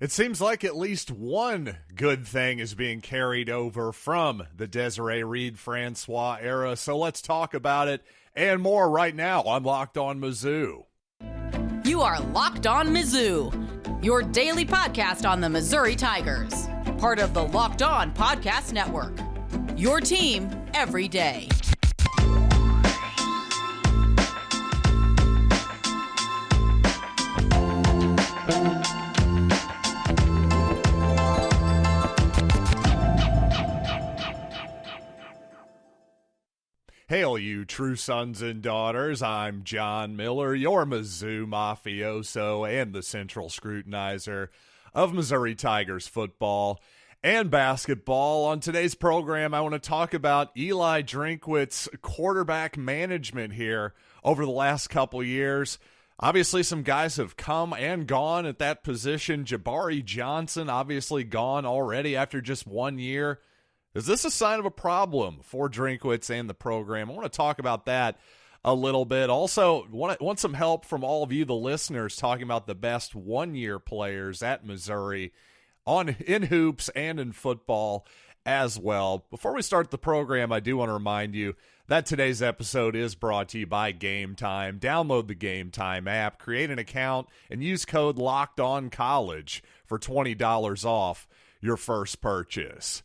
It seems like at least one good thing is being carried over from the Desiree Reed-Francois era, so let's talk about it and more right now on Locked On Mizzou. You are Locked On Mizzou, your daily podcast on the Missouri Tigers, part of the Locked On Podcast Network, your team every day. Hail, you true sons and daughters. I'm John Miller, your Mizzou mafioso and the central scrutinizer of Missouri Tigers football and basketball. On today's program, I want to talk about Eli Drinkwitz quarterback management here over the last couple years. Obviously, some guys have come and gone at that position. Jabari Johnson obviously gone already after just 1 year. Is this a sign of a problem for Drinkwitz and the program? I want to talk about that a little bit. Also, want some help from all of you, the listeners, talking about the best one-year players at Missouri in hoops and in football as well. Before we start the program, I do want to remind you that today's episode is brought to you by Gametime. Download the Gametime app, create an account, and use code LOCKEDONCOLLEGE for $20 off your first purchase.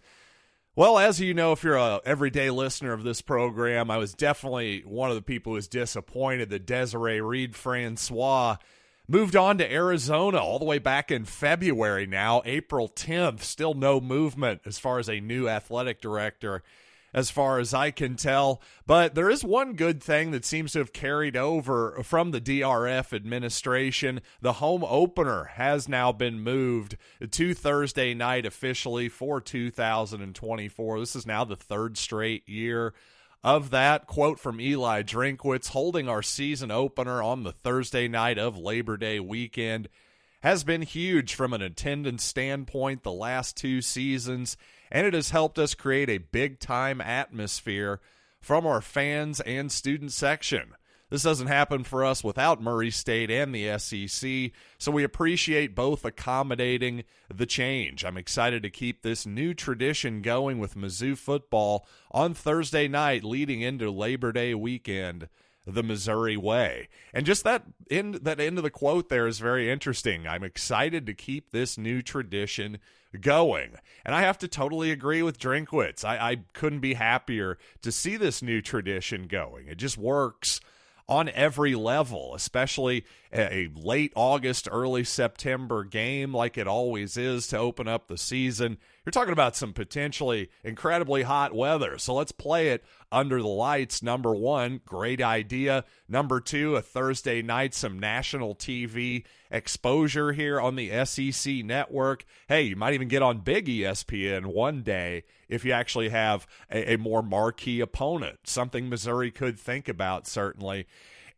Well, as you know, if you're an everyday listener of this program, I was definitely one of the people who was disappointed that Desiree Reed-Francois moved on to Arizona all the way back in February now, April 10th. Still no movement as far as a new athletic director, as far as I can tell. But there is one good thing that seems to have carried over from the DRF administration. The home opener has now been moved to Thursday night officially for 2024. This is now the third straight year of that. Quote from Eli Drinkwitz: holding our season opener on the Thursday night of Labor Day weekend has been huge from an attendance standpoint the last two seasons, and it has helped us create a big-time atmosphere from our fans and student section. This doesn't happen for us without Murray State and the SEC, so we appreciate both accommodating the change. I'm excited to keep this new tradition going with Mizzou football on Thursday night leading into Labor Day weekend the Missouri way. And just that end of the quote there is very interesting. I'm excited to keep this new tradition going. And I have to totally agree with Drinkwitz. I couldn't be happier to see this new tradition going. It just works on every level, especially a late August, early September game like it always is to open up the season. You're talking about some potentially incredibly hot weather. So let's play it under the lights. Number one, great idea. Number two, a Thursday night, some national TV exposure here on the SEC network. Hey, you might even get on big ESPN one day if you actually have a more marquee opponent, something Missouri could think about certainly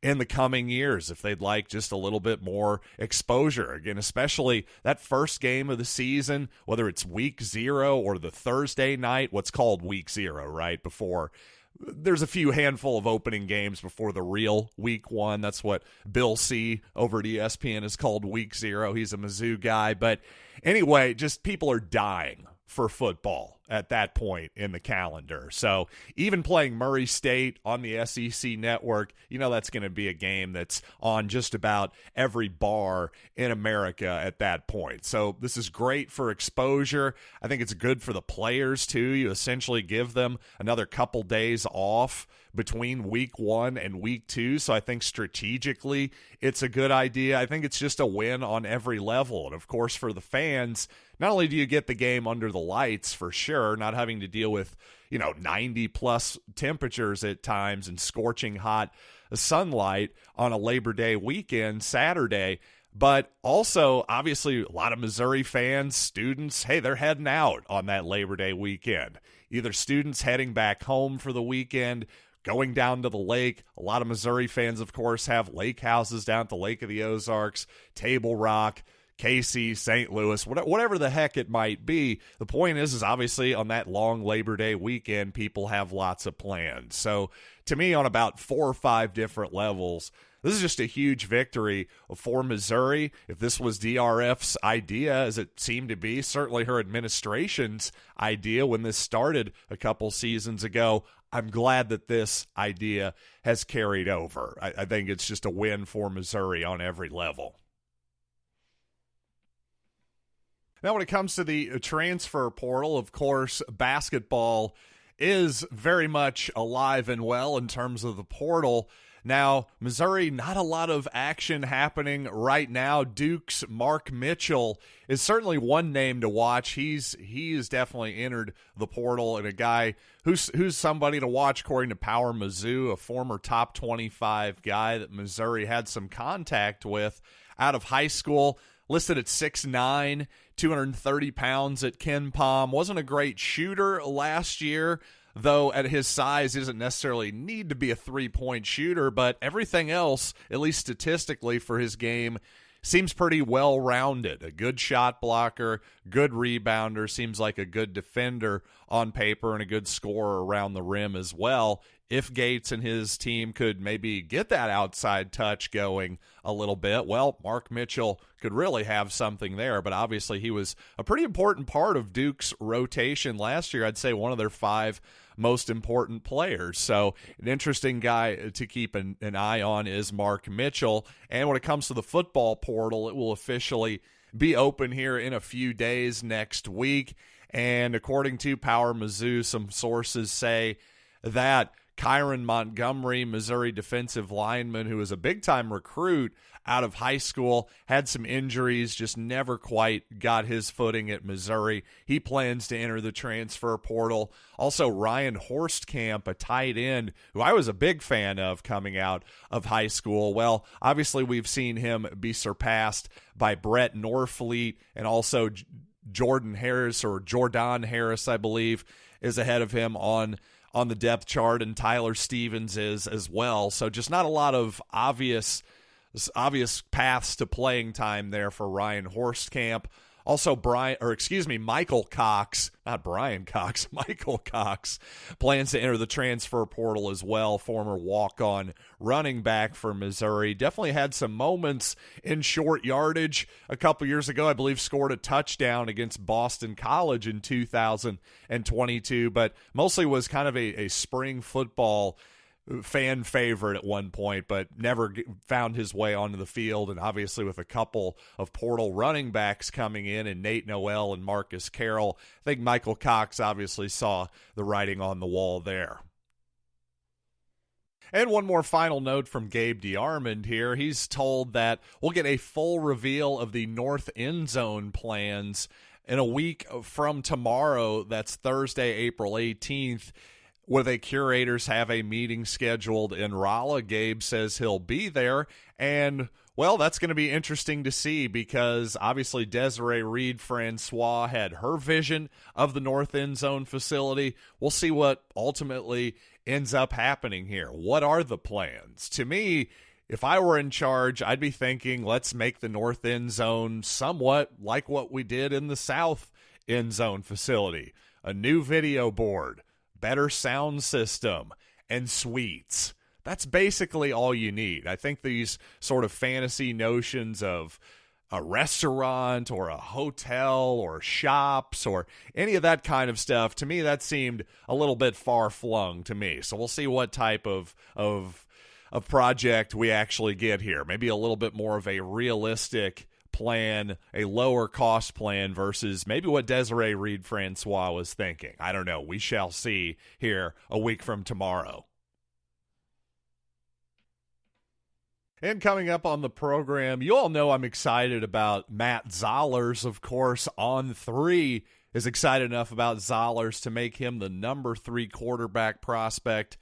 in the coming years if they'd like just a little bit more exposure. Again, especially that first game of the season, whether it's week 0 or the Thursday night, what's called week 0, right? Before there's a few handful of opening games before the real week 1. That's what Bill C. over at ESPN is called week 0. He's a Mizzou guy. But anyway, just people are dying for football at that point in the calendar. So even playing Murray State on the SEC network, you know that's going to be a game that's on just about every bar in America at that point. So this is great for exposure. I think it's good for the players too. You essentially give them another couple days off between week 1 and week 2. So I think strategically it's a good idea. I think it's just a win on every level. And of course for the fans, not only do you get the game under the lights for sure, not having to deal with, 90 plus temperatures at times and scorching hot sunlight on a Labor Day weekend, Saturday, but also obviously a lot of Missouri fans, students, hey, they're heading out on that Labor Day weekend. Either students heading back home for the weekend, going down to the lake. A lot of Missouri fans, of course, have lake houses down at the Lake of the Ozarks, Table Rock, Casey, St. Louis, whatever the heck it might be. The point is obviously on that long Labor Day weekend, people have lots of plans. So to me, on about 4 or 5 different levels, This is just a huge victory for Missouri. If this was DRF's idea, as it seemed to be, certainly her administration's idea when this started a couple seasons ago, I'm glad that this idea has carried over. I think it's just a win for Missouri on every level. Now, when it comes to the transfer portal, of course, basketball is very much alive and well in terms of the portal. Now, Missouri, not a lot of action happening right now. Duke's Mark Mitchell is certainly one name to watch. He has definitely entered the portal, and a guy who's somebody to watch according to Power Mizzou, a former top 25 guy that Missouri had some contact with out of high school. Listed at 6'9", 230 pounds at Ken Pom. Wasn't a great shooter last year, though at his size he doesn't necessarily need to be a three-point shooter, but everything else, at least statistically for his game, seems pretty well-rounded. A good shot blocker, good rebounder, seems like a good defender on paper, and a good scorer around the rim as well. If Gates and his team could maybe get that outside touch going a little bit, well, Mark Mitchell could really have something there. But obviously he was a pretty important part of Duke's rotation last year. I'd say one of their 5 most important players. So an interesting guy to keep an eye on is Mark Mitchell. And when it comes to the football portal, it will officially be open here in a few days next week. And according to Power Mizzou, some sources say that Kyran Montgomery, Missouri defensive lineman, who was a big-time recruit out of high school, had some injuries, just never quite got his footing at Missouri. He plans to enter the transfer portal. Also, Ryan Hoerstkamp, a tight end, who I was a big fan of coming out of high school. Well, obviously we've seen him be surpassed by Brett Norfleet, and also Jordan Harris, I believe, is ahead of him on the depth chart, and Tyler Stevens is as well. So just not a lot of obvious paths to playing time there for Ryan Hoerstkamp. Also, Michael Cox, not Brian Cox, Michael Cox plans to enter the transfer portal as well. Former walk-on running back for Missouri. Definitely had some moments in short yardage a couple years ago. I believe scored a touchdown against Boston College in 2022, but mostly was kind of a spring football fan favorite at one point, but never found his way onto the field. And obviously with a couple of portal running backs coming in Nate Noel and Marcus Carroll, I think Michael Cox obviously saw the writing on the wall there. And one more final note from Gabe DeArmond here. He's told that we'll get a full reveal of the North End Zone plans in a week from tomorrow. That's Thursday, April 18th. Where the curators have a meeting scheduled in Rolla. Gabe says he'll be there, and, well, that's going to be interesting to see because obviously Desiree Reed-Francois had her vision of the North End Zone facility. We'll see what ultimately ends up happening here. What are the plans? To me, if I were in charge, I'd be thinking, let's make the North End Zone somewhat like what we did in the South End Zone facility. A new video board, better sound system, and suites. That's basically all you need. I think these sort of fantasy notions of a restaurant or a hotel or shops or any of that kind of stuff, to me, that seemed a little bit far-flung to me. So we'll see what type of project we actually get here. Maybe a little bit more of a realistic plan, a lower cost plan versus maybe what Desiree Reed-Francois was thinking. I don't know. We shall see here a week from tomorrow. And coming up on the program, you all know I'm excited about Matt Zollers, of course. On3 is excited enough about Zollers to make him the number 3 quarterback prospect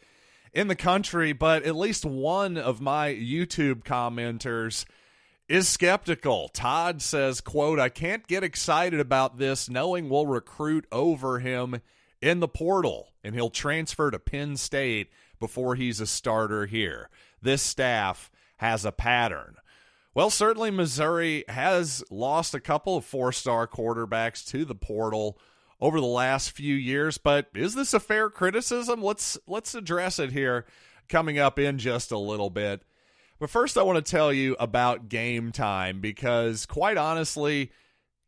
in the country, but at least one of my YouTube commenters is skeptical. Todd says, quote, "I can't get excited about this knowing we'll recruit over him in the portal and he'll transfer to Penn State before he's a starter here. This staff has a pattern." Well, certainly Missouri has lost a couple of 4-star quarterbacks to the portal over the last few years, but is this a fair criticism? Let's address it here coming up in just a little bit. But first, I want to tell you about Gametime because, quite honestly,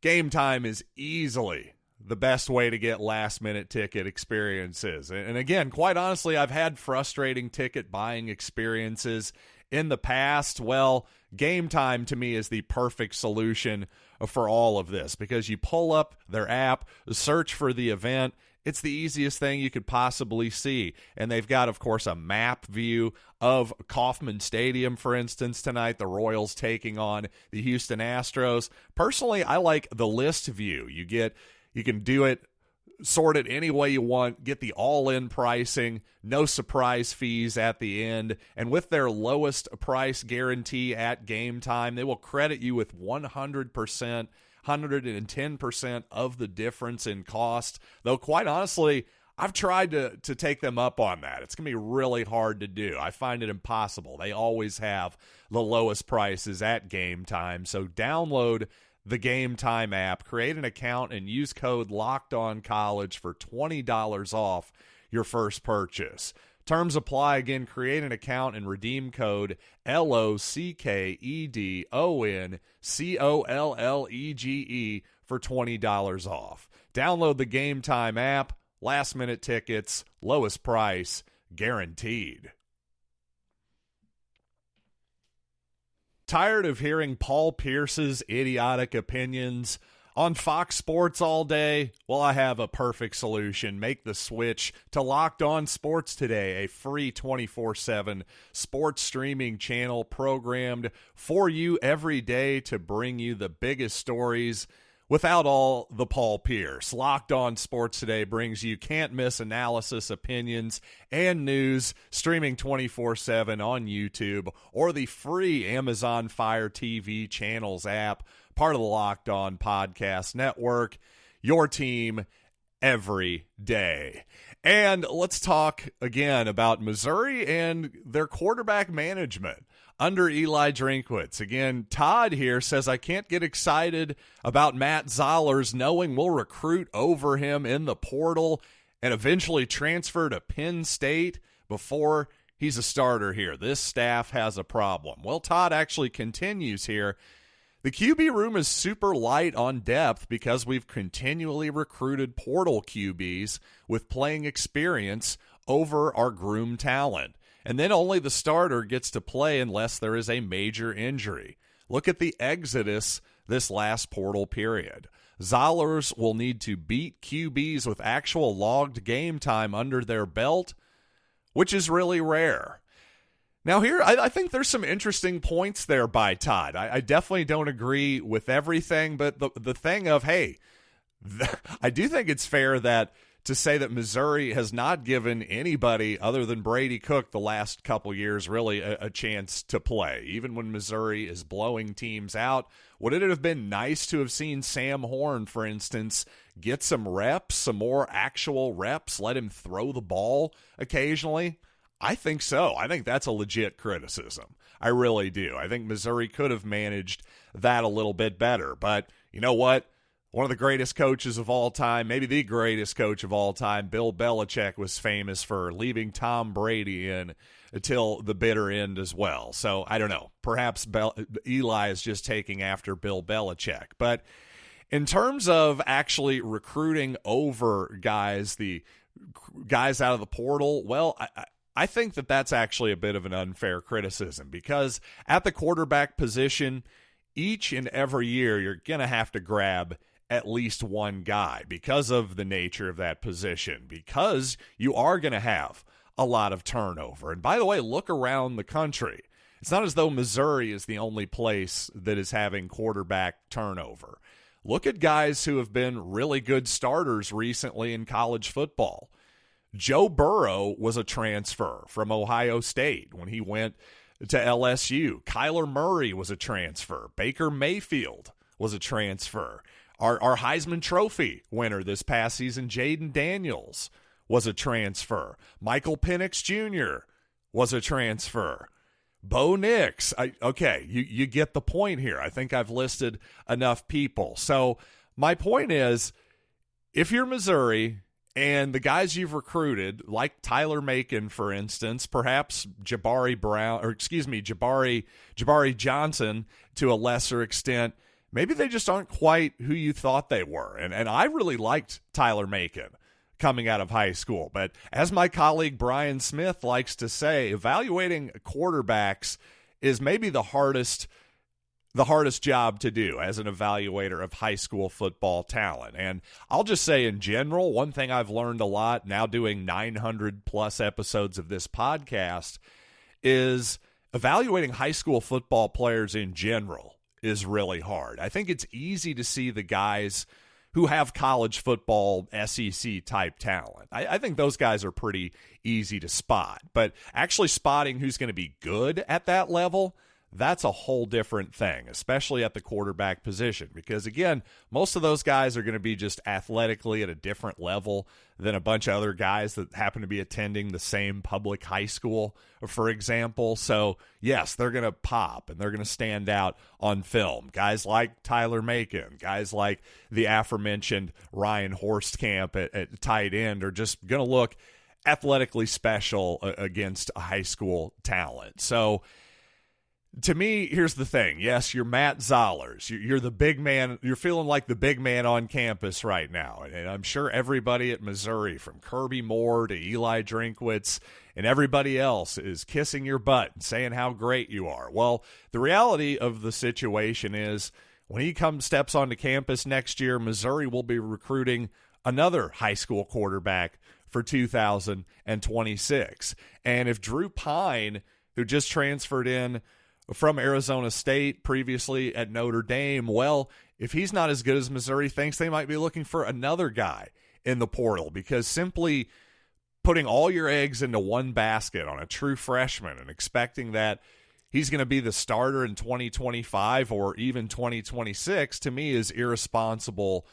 Gametime is easily the best way to get last-minute ticket experiences. And again, quite honestly, I've had frustrating ticket buying experiences in the past. Well, Gametime to me is the perfect solution for all of this because you pull up their app, search for the event. It's the easiest thing you could possibly see. And they've got, of course, a map view of Kauffman Stadium, for instance, tonight. The Royals taking on the Houston Astros. Personally, I like the list view. You can do it, sort it any way you want, get the all-in pricing, no surprise fees at the end. And with their lowest price guarantee at Gametime, they will credit you with 100%. 110% of the difference in cost. Though, quite honestly, I've tried to take them up on that. It's going to be really hard to do. I find it impossible. They always have the lowest prices at Gametime. So download the Gametime app, create an account, and use code LOCKEDONCollege for $20 off your first purchase. Terms apply. Again, create an account and redeem code LOCKEDONCOLLEGE for $20 off. Download the Gametime app. Last minute tickets, lowest price, guaranteed. Tired of hearing Paul Pierce's idiotic opinions on Fox Sports all day? Well, I have a perfect solution. Make the switch to Locked On Sports Today, a free 24/7 sports streaming channel programmed for you every day to bring you the biggest stories without all the Paul Pierce. Locked On Sports Today brings you can't-miss analysis, opinions, and news, streaming 24/7 on YouTube or the free Amazon Fire TV channels app, part of the Locked On Podcast Network, your team every day. And let's talk again about Missouri and their quarterback management under Eli Drinkwitz. Again, Todd here says, I can't get excited about Matt Zollers knowing we'll recruit over him in the portal and eventually transfer to Penn State before he's a starter here. This staff has a problem. Well, Todd actually continues here. The QB room is super light on depth because we've continually recruited portal QBs with playing experience over our groomed talent. And then only the starter gets to play unless there is a major injury. Look at the exodus this last portal period. Zollers will need to beat QBs with actual logged game time under their belt, which is really rare. Now here, I think there's some interesting points there by Todd. I definitely don't agree with everything, but the thing of, hey, I do think it's fair that to say that Missouri has not given anybody other than Brady Cook the last couple years really a chance to play. Even when Missouri is blowing teams out, would it have been nice to have seen Sam Horn, for instance, get some reps, some more actual reps, let him throw the ball occasionally? I think so. I think that's a legit criticism. I really do. I think Missouri could have managed that a little bit better. But you know what? One of the greatest coaches of all time, maybe the greatest coach of all time, Bill Belichick, was famous for leaving Tom Brady in until the bitter end as well. So I don't know. Perhaps Eli is just taking after Bill Belichick. But in terms of actually recruiting over guys, the guys out of the portal, well, I think that that's actually a bit of an unfair criticism because at the quarterback position, each and every year you're going to have to grab at least one guy because of the nature of that position, because you are going to have a lot of turnover. And by the way, look around the country. It's not as though Missouri is the only place that is having quarterback turnover. Look at guys who have been really good starters recently in college football. Joe Burrow was a transfer from Ohio State when he went to LSU. Kyler Murray was a transfer. Baker Mayfield was a transfer. Our Heisman Trophy winner this past season, Jaden Daniels, was a transfer. Michael Penix Jr. was a transfer. Bo Nix. You get the point here. I think I've listed enough people. So my point is, if you're Missouri And the guys you've recruited, like Tyler Macon, for instance, perhaps Jabari Johnson to a lesser extent, maybe they just aren't quite who you thought they were. And I really liked Tyler Macon coming out of high school. But as my colleague Brian Smith likes to say, evaluating quarterbacks is maybe the hardest job to do as an evaluator of high school football talent. And I'll just say in general, one thing I've learned a lot now doing 900 plus episodes of this podcast is evaluating high school football players in general is really hard. I think it's easy to see the guys who have college football SEC type talent. I think those guys are pretty easy to spot, but actually spotting who's going to be good at that level, that's a whole different thing, especially at the quarterback position, because again, most of those guys are going to be just athletically at a different level than a bunch of other guys that happen to be attending the same public high school, for example. So yes, they're going to pop and they're going to stand out on film. Guys like Tyler Macon, guys like the aforementioned Ryan Hoerstkamp at tight end are just going to look athletically special against a high school talent. So to me, here's the thing. Yes, you're Matt Zollers. You're the big man. You're feeling like the big man on campus right now. And I'm sure everybody at Missouri, from Kirby Moore to Eli Drinkwitz and everybody else, is kissing your butt and saying how great you are. Well, the reality of the situation is when he steps onto campus next year, Missouri will be recruiting another high school quarterback for 2026. And if Drew Pine, who just transferred in from Arizona State, previously at Notre Dame, well, if he's not as good as Missouri thinks, they might be looking for another guy in the portal, because simply putting all your eggs into one basket on a true freshman and expecting that he's going to be the starter in 2025 or even 2026, to me, is irresponsible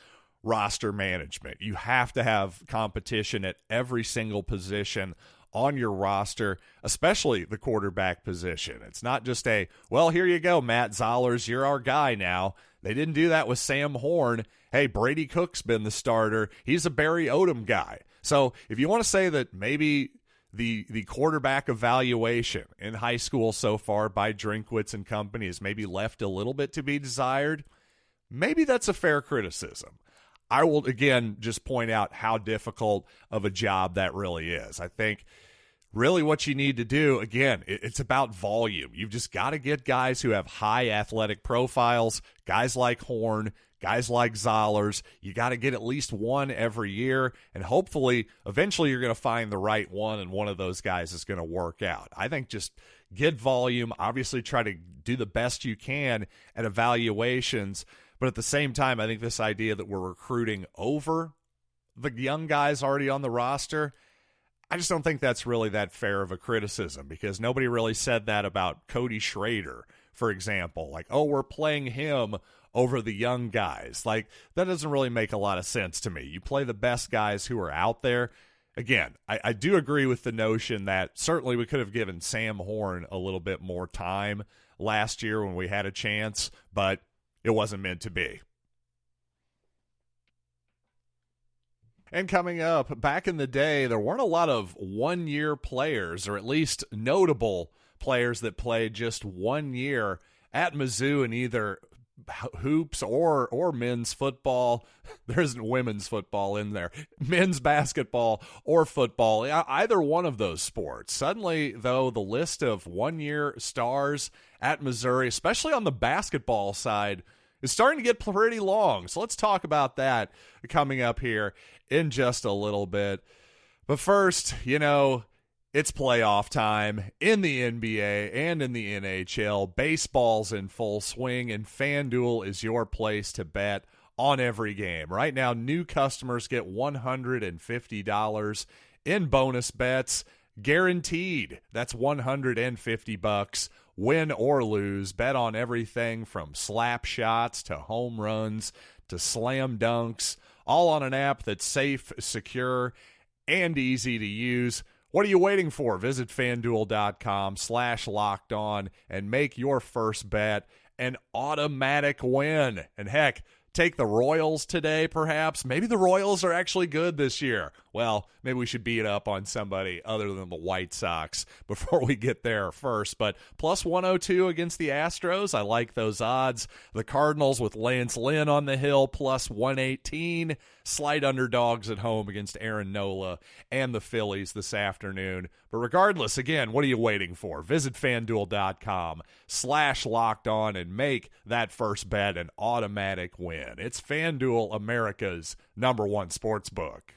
roster management. You have to have competition at every single position on your roster, especially the quarterback position. It's not just well, here you go, Matt Zollers, you're our guy now. They didn't do that with Sam Horn. Hey, Brady Cook's been the starter. He's a Barry Odom guy. So if you want to say that maybe the quarterback evaluation in high school so far by Drinkwitz and company has maybe left a little bit to be desired, maybe that's a fair criticism. I will, again, just point out how difficult of a job that really is. I think really what you need to do, again, it's about volume. You've just got to get guys who have high athletic profiles, guys like Horn, guys like Zollers. You got to get at least one every year, and hopefully, eventually you're going to find the right one, and one of those guys is going to work out. I think just get volume, obviously try to do the best you can at evaluations, but at the same time, I think this idea that we're recruiting over the young guys already on the roster, I just don't think that's really that fair of a criticism, because nobody really said that about Cody Schrader, for example. Like, oh, we're playing him over the young guys. Like, that doesn't really make a lot of sense to me. You play the best guys who are out there. Again, I do agree with the notion that certainly we could have given Sam Horn a little bit more time last year when we had a chance, but it wasn't meant to be. And coming up, back in the day, there weren't a lot of one-year players, or at least notable players that played just 1 year at Mizzou in either hoops or men's football. There isn't women's football in there. Men's basketball or football, either one of those sports. Suddenly, though, the list of one-year stars at Missouri, especially on the basketball side, is starting to get pretty long. So let's talk about that coming up here in just a little bit. But first, it's playoff time in the NBA and in the NHL. Baseball's in full swing, and FanDuel is your place to bet on every game. Right now, new customers get $150 in bonus bets, guaranteed. That's $150, win or lose. Bet on everything from slap shots to home runs to slam dunks, all on an app that's safe, secure, and easy to use. What are you waiting for? Visit FanDuel.com/lockedon and make your first bet an automatic win. And heck, take the Royals today, perhaps. Maybe the Royals are actually good this year. well, maybe we should beat up on somebody other than the White Sox before we get there first. But plus 102 against the Astros, I like those odds. The Cardinals with Lance Lynn on the hill, plus 118. Slight underdogs at home against Aaron Nola and the Phillies this afternoon. But regardless, again, what are you waiting for? Visit FanDuel.com/LockedOn and make that first bet an automatic win. It's FanDuel, America's #1 sports book.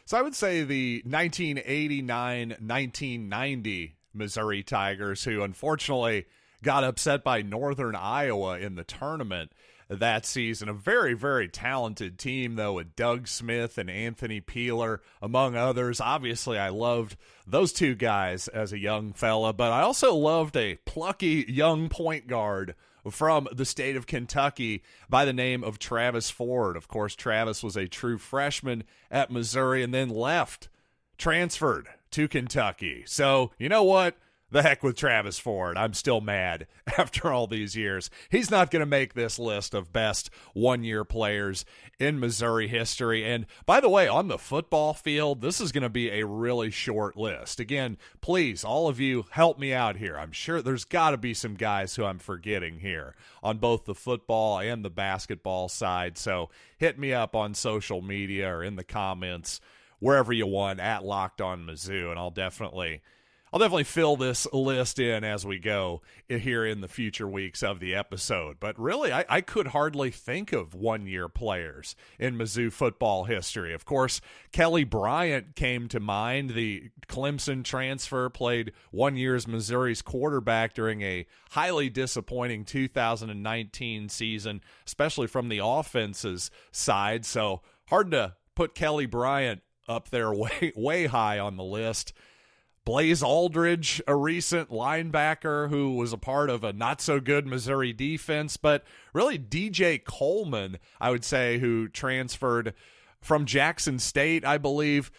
So I would say the 1989-1990 Missouri Tigers, who unfortunately got upset by Northern Iowa in the tournament that season. A very, very talented team, though, with Doug Smith and Anthony Peeler, among others. Obviously, I loved those two guys as a young fella, but I also loved a plucky young point guard from the state of Kentucky by the name of Travis Ford. Of course, Travis was a true freshman at Missouri and then transferred to Kentucky. So, you know what? The heck with Travis Ford. I'm still mad after all these years. He's not going to make this list of best one-year players in Missouri history. And by the way, on the football field, this is going to be a really short list. Again, please, all of you, help me out here. I'm sure there's got to be some guys who I'm forgetting here on both the football and the basketball side. So hit me up on social media or in the comments, wherever you want, at Locked On Mizzou, and I'll definitely fill this list in as we go here in the future weeks of the episode. But really, I could hardly think of one-year players in Mizzou football history. Of course, Kelly Bryant came to mind. The Clemson transfer, played 1 year as Missouri's quarterback during a highly disappointing 2019 season, especially from the offense's side. So hard to put Kelly Bryant up there way high on the list. Blaze Aldridge, a recent linebacker who was a part of a not-so-good Missouri defense, but really DJ Coleman, I would say, who transferred from Jackson State, I believe.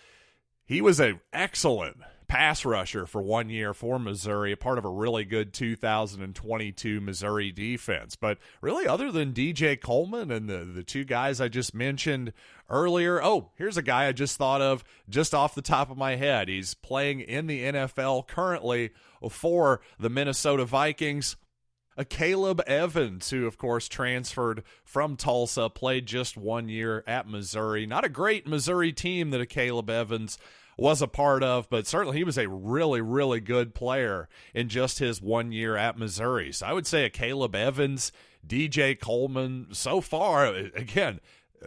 He was an excellent pass rusher for 1 year for Missouri, a part of a really good 2022 Missouri defense. But really, other than DJ Coleman and the two guys I just mentioned earlier, here's a guy I just thought of just off the top of my head. He's playing in the NFL currently for the Minnesota Vikings. Caleb Evans, who, of course, transferred from Tulsa, played just 1 year at Missouri. Not a great Missouri team that Caleb Evans was a part of, but certainly he was a really, really good player in just his 1 year at Missouri. So I would say a Caleb Evans, DJ Coleman, so far, again,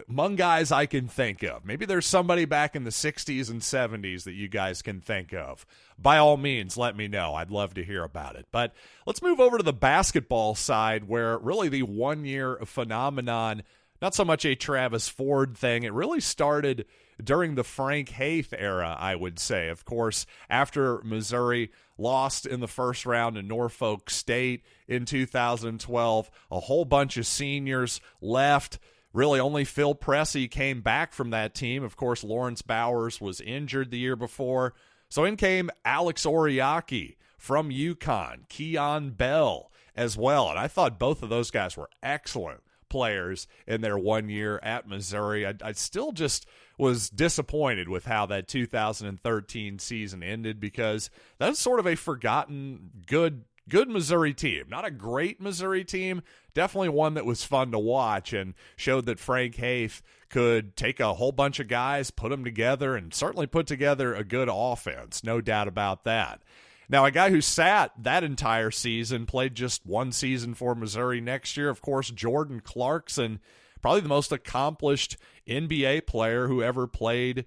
among guys I can think of. Maybe there's somebody back in the 60s and 70s that you guys can think of. By all means, let me know. I'd love to hear about it. But let's move over to the basketball side, where really the 1 year phenomenon, not so much a Travis Ford thing, it really started during the Frank Haith era, I would say. Of course, after Missouri lost in the first round to Norfolk State in 2012, a whole bunch of seniors left. Really, only Phil Pressey came back from that team. Of course, Lawrence Bowers was injured the year before. So in came Alex Oriaki from UConn, Keon Bell as well. And I thought both of those guys were excellent players in their 1 year at Missouri. I still just was disappointed with how that 2013 season ended, because that's sort of a forgotten good Missouri team. Not a great Missouri team, definitely one that was fun to watch and showed that Frank Haith could take a whole bunch of guys, put them together, and certainly put together a good offense. No doubt about that. Now, a guy who sat that entire season, played just one season for Missouri next year, of course, Jordan Clarkson, probably the most accomplished NBA player who ever played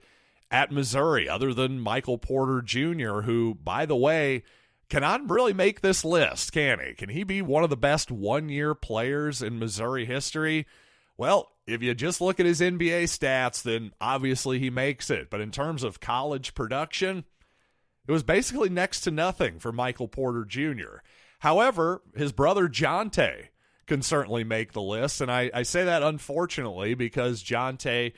at Missouri, other than Michael Porter Jr., who, by the way, cannot really make this list, can he? Can he be one of the best 1 year players in Missouri history? Well, if you just look at his NBA stats, then obviously he makes it. But in terms of college production, it was basically next to nothing for Michael Porter Jr. However, his brother Jonte can certainly make the list, and I say that unfortunately because Jonte,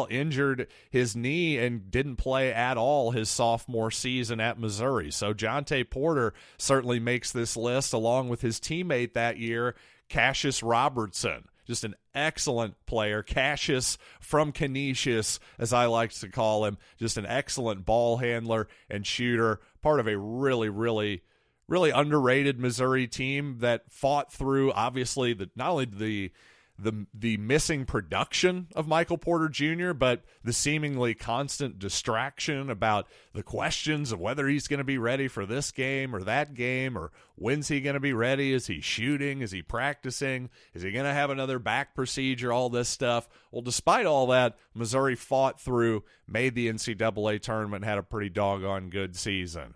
injured his knee and didn't play at all his sophomore season at Missouri. So Jonte Porter certainly makes this list along with his teammate that year, Cassius Robertson. just an excellent player. Cassius from Canisius, as I like to call him, just an excellent ball handler and shooter, part of a really underrated Missouri team that fought through, obviously, not only the missing production of Michael Porter Jr., but the seemingly constant distraction about the questions of whether he's going to be ready for this game or that game, or when's he going to be ready? Is he shooting? Is he practicing? Is he going to have another back procedure? All this stuff. Well, despite all that, Missouri fought through, made the NCAA tournament, had a pretty doggone good season.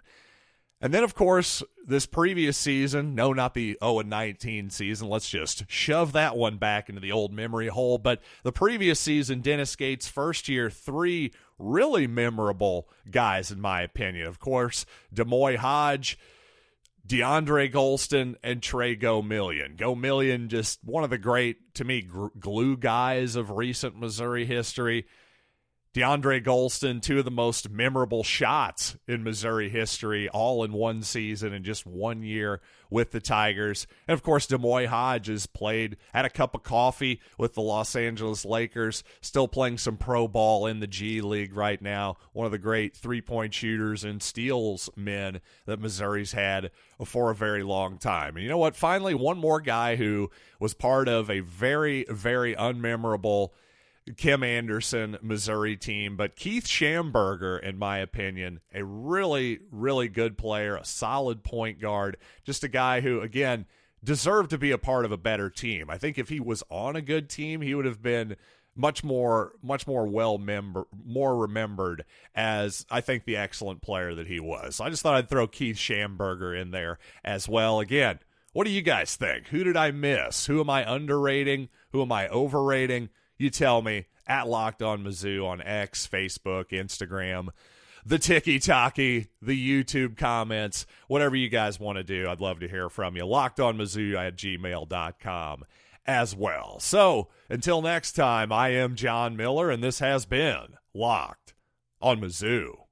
And then, of course, this previous season, no, not the 0-19 season. Let's just shove that one back into the old memory hole. But the previous season, Dennis Gates' first year, 3 really memorable guys, in my opinion. Of course, Demoy Hodge, DeAndre Golston, and Trey Gomillion. Gomillion, just one of the great, to me, glue guys of recent Missouri history. DeAndre Golston, 2 of the most memorable shots in Missouri history, all in one season and just 1 year with the Tigers. And, of course, Demoy Hodge has had a cup of coffee with the Los Angeles Lakers, still playing some pro ball in the G League right now. One of the great three-point shooters and steals men that Missouri's had for a very long time. And you know what? Finally, one more guy who was part of a very, very unmemorable Kim Anderson Missouri team, but Keith Schamberger, in my opinion, a really, really good player, a solid point guard, just a guy who, again, deserved to be a part of a better team. I think if he was on a good team, he would have been much more more remembered as, I think, the excellent player that he was. So I just thought I'd throw Keith Schamberger in there as well. Again, what do you guys think? Who did I miss? Who am I underrating? Who am I overrating? You tell me at Locked On Mizzou on X, Facebook, Instagram, the Tiki-Taki, the YouTube comments, whatever you guys want to do. I'd love to hear from you. LockedOnMizzou@gmail.com as well. So until next time, I am John Miller, and this has been Locked On Mizzou.